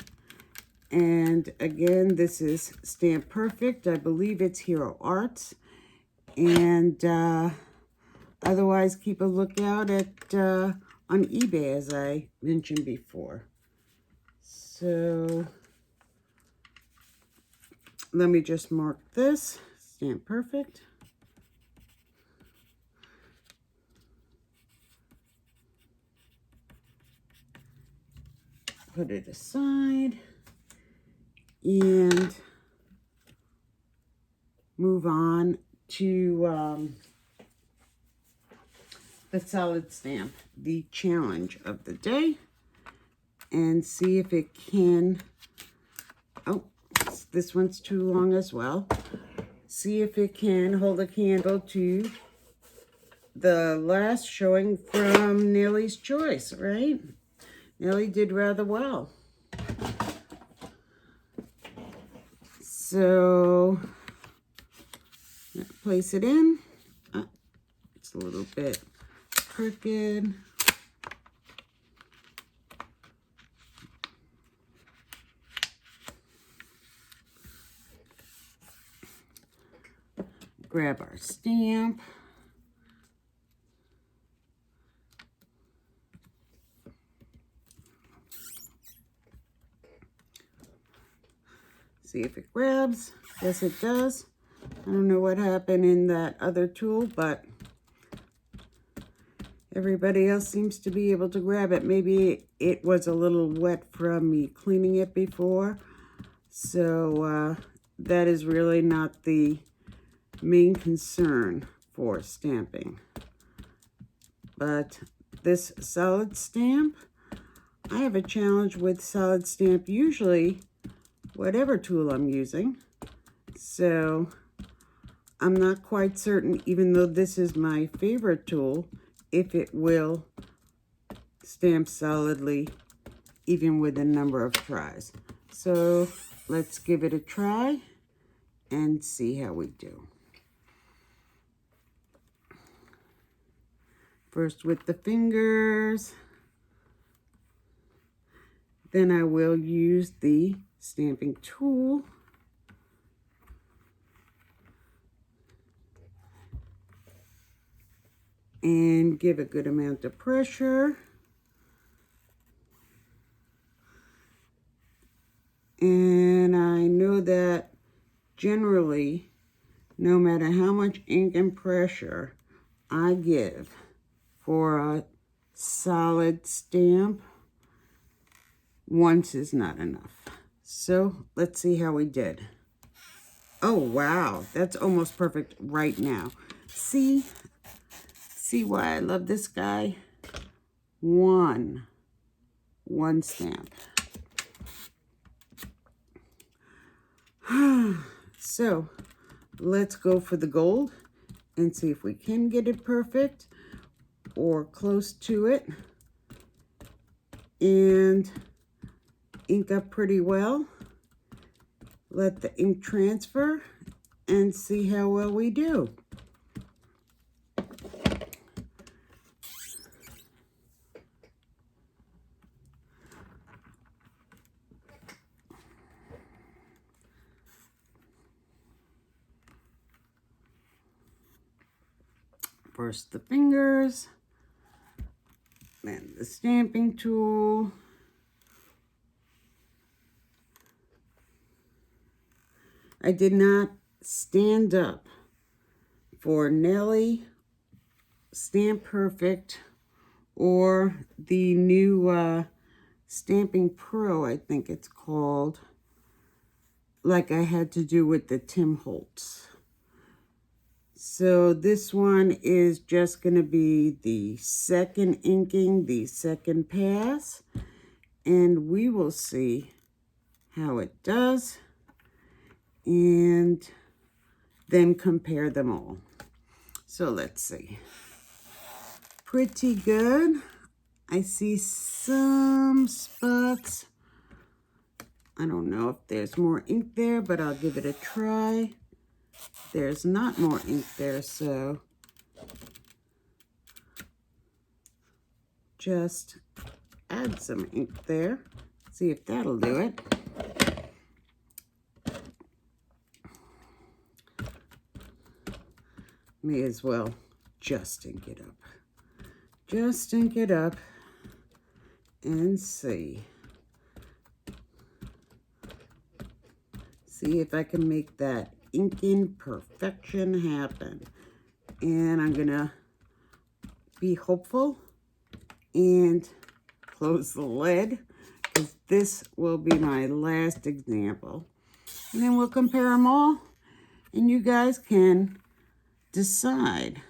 And again, this is Stamp Perfect. I believe it's Hero Arts. And otherwise, keep a lookout at on eBay, as I mentioned before. So let me just mark this, Stamp Perfect. Put it aside and move on to the solid stamp, the challenge of the day, and see if it can, oh, this one's too long as well. See if it can hold a candle to the last showing from Nellie's Choice, right? Nellie did rather well. So, place it in. It's a little bit crooked. Grab our stamp. See if it grabs. Yes, it does. I don't know what happened in that other tool, but everybody else seems to be able to grab it. Maybe it was a little wet from me cleaning it before. So that is really not the main concern for stamping. But this solid stamp, I have a challenge with solid stamp usually whatever tool I'm using. So I'm not quite certain, even though this is my favorite tool, if it will stamp solidly even with a number of tries. So let's give it a try and see how we do. First with the fingers. then I will use the stamping tool and give a good amount of pressure. And I know that generally, no matter how much ink and pressure I give for a solid stamp, once is not enough. So let's see how we did. Oh, wow, that's almost perfect right now. See why I love this guy? One stamp. So let's go for the gold and see if we can get it perfect or close to it and ink up pretty well. Let the ink transfer and see how well we do. First the fingers, then the stamping tool. I did not stand up for Nellie, Stamp Perfect, or the new Stampingpro, I think it's called, like I had to do with the Tim Holtz. So this one is just going to be the second inking, the second pass, and we will see how it does and then compare them all. So let's see. Pretty good. I see some spots. I don't know if there's more ink there, but I'll give it a try. There's not more ink there, so just add some ink there. See if that'll do it. May as well just ink it up. Just ink it up and see. See if I can make that inking perfection happen. And I'm gonna be hopeful and close the lid, because this will be my last example. And then we'll compare them all, and you guys can decide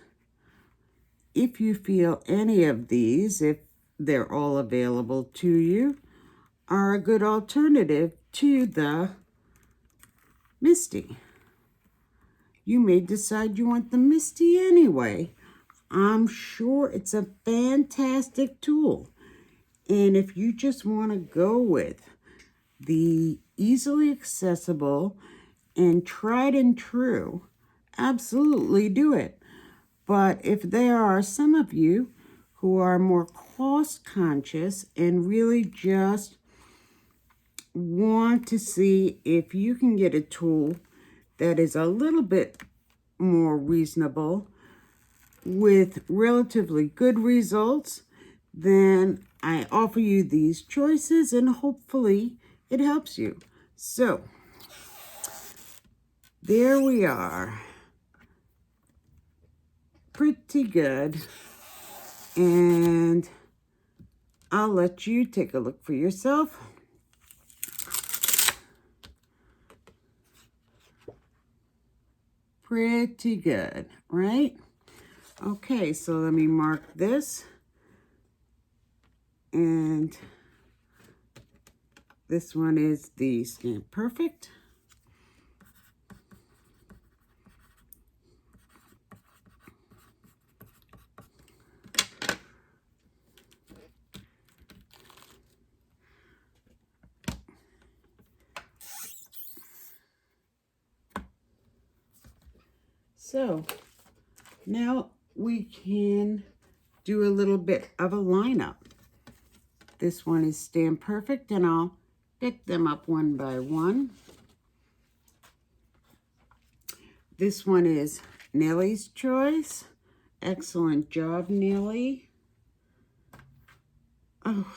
if you feel any of these, if they're all available to you, are a good alternative to the Misti. You may decide you want the Misti anyway. I'm sure it's a fantastic tool. And if you just want to go with the easily accessible and tried and true, absolutely do it. But if there are some of you who are more cost conscious and really just want to see if you can get a tool that is a little bit more reasonable with relatively good results, then I offer you these choices and hopefully it helps you. So there we are. Pretty good. And I'll let you take a look for yourself. Pretty good, right? Okay, so let me mark this. And this one is the Stamp Perfect. So now we can do a little bit of a lineup. This one is Stamp Perfect, and I'll pick them up one by one. This one is Nellie's Choice. Excellent job, Nellie. Oh,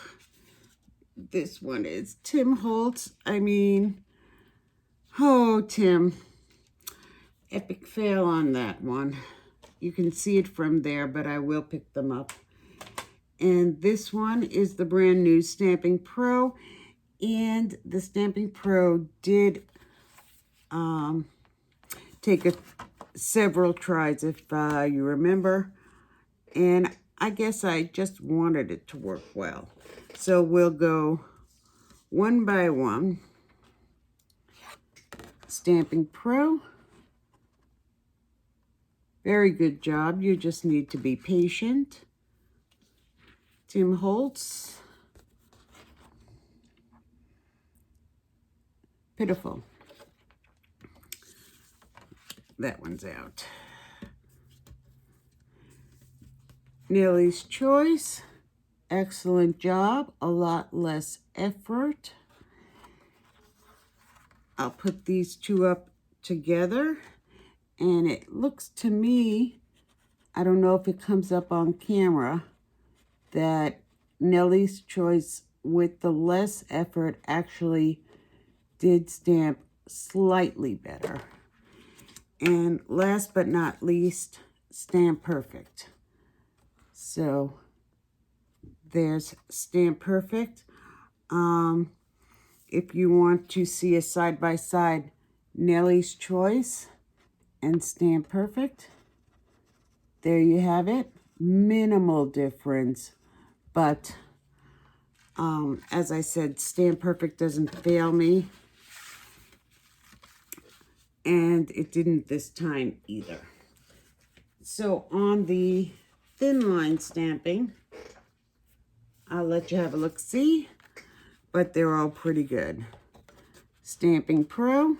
this one is Tim Holtz. I mean, oh, Tim. Epic fail on that one. You can see it from there, but I will pick them up. And this one is the brand new Stampingpro. And the Stampingpro did take several tries, if you remember. And I guess I just wanted it to work well. So we'll go one by one. Stampingpro. Very good job. You just need to be patient. Tim Holtz. Pitiful. That one's out. Nellie's Choice. Excellent job. A lot less effort. I'll put these two up together. And it looks to me, I don't know if it comes up on camera, that Nellie's Choice with the less effort actually did stamp slightly better. And last but not least, Stamp Perfect. So there's Stamp Perfect. If you want to see a side-by-side Nellie's Choice and Stamp Perfect, there you have it. Minimal difference, but as I said, Stamp Perfect doesn't fail me, and it didn't this time either. So on the thin line stamping, I'll let you have a look-see, but they're all pretty good. Stampingpro,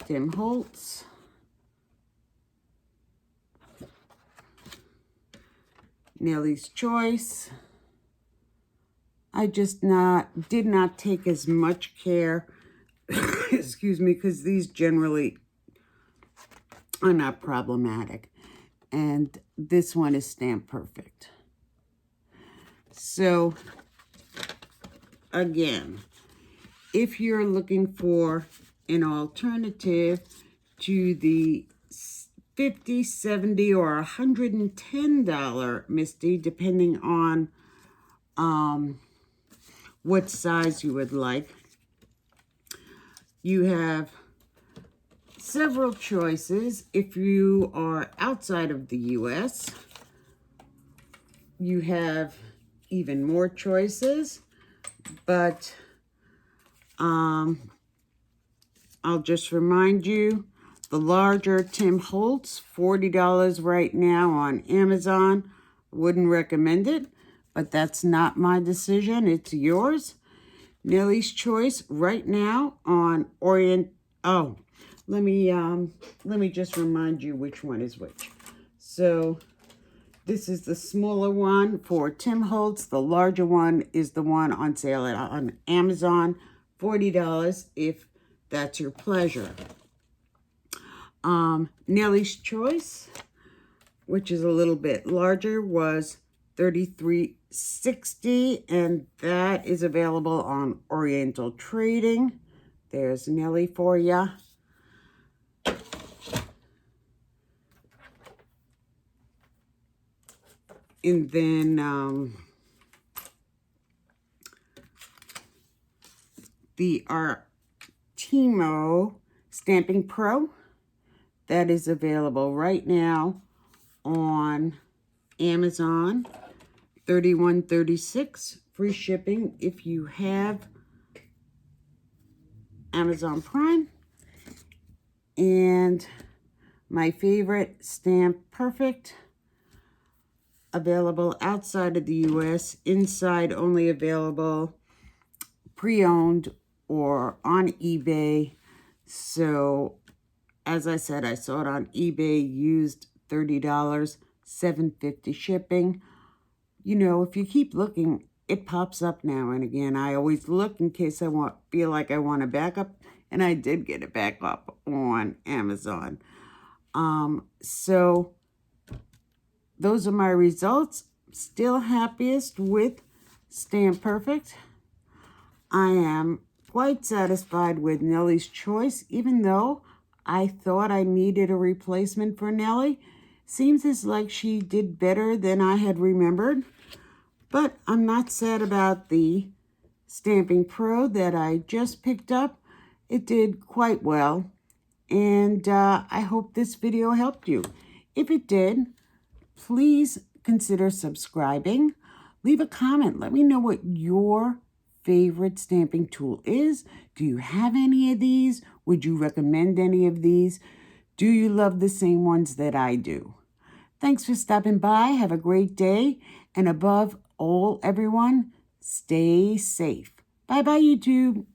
Tim Holtz, Nellie's Choice. I just did not take as much care, excuse me, because these generally are not problematic. And this one is Stamp Perfect. So, again, if you're looking for an alternative to the $50, $70, or $110 Misti, depending on what size you would like, you have several choices. If you are outside of the US, you have even more choices, but I'll just remind you, the larger Tim Holtz, $40 right now on Amazon. Wouldn't recommend it, but that's not my decision. It's yours. Nellie's Choice right now on let me just remind you which one is which. So this is the smaller one for Tim Holtz. The larger one is the one on sale on Amazon, $40 if that's your pleasure. Nellie's Choice, which is a little bit larger, was $33.60, and that is available on Oriental Trading. There's Nellie for ya. And then the Artimo Stampingpro, that is available right now on Amazon, $31.36, free shipping if you have Amazon Prime. And my favorite, Stamp Perfect, available outside of the US, inside only available pre-owned or on eBay. So as I said, I saw it on eBay used $30. $7.50 shipping. You know, if you keep looking, it pops up now and again. I always look in case I feel like I want a backup, and I did get a backup on Amazon. So those are my results. Still happiest with Stamp Perfect. I am quite satisfied with Nellie's choice, even though I thought I needed a replacement for Nellie. Seems as like she did better than I had remembered. But I'm not sad about the Stampingpro that I just picked up. It did quite well. And I hope this video helped you. If it did, please consider subscribing. Leave a comment. Let me know what your favorite stamping tool is. Do you have any of these? Would you recommend any of these? Do you love the same ones that I do? Thanks for stopping by. Have a great day. And above all, everyone, stay safe. Bye-bye, YouTube.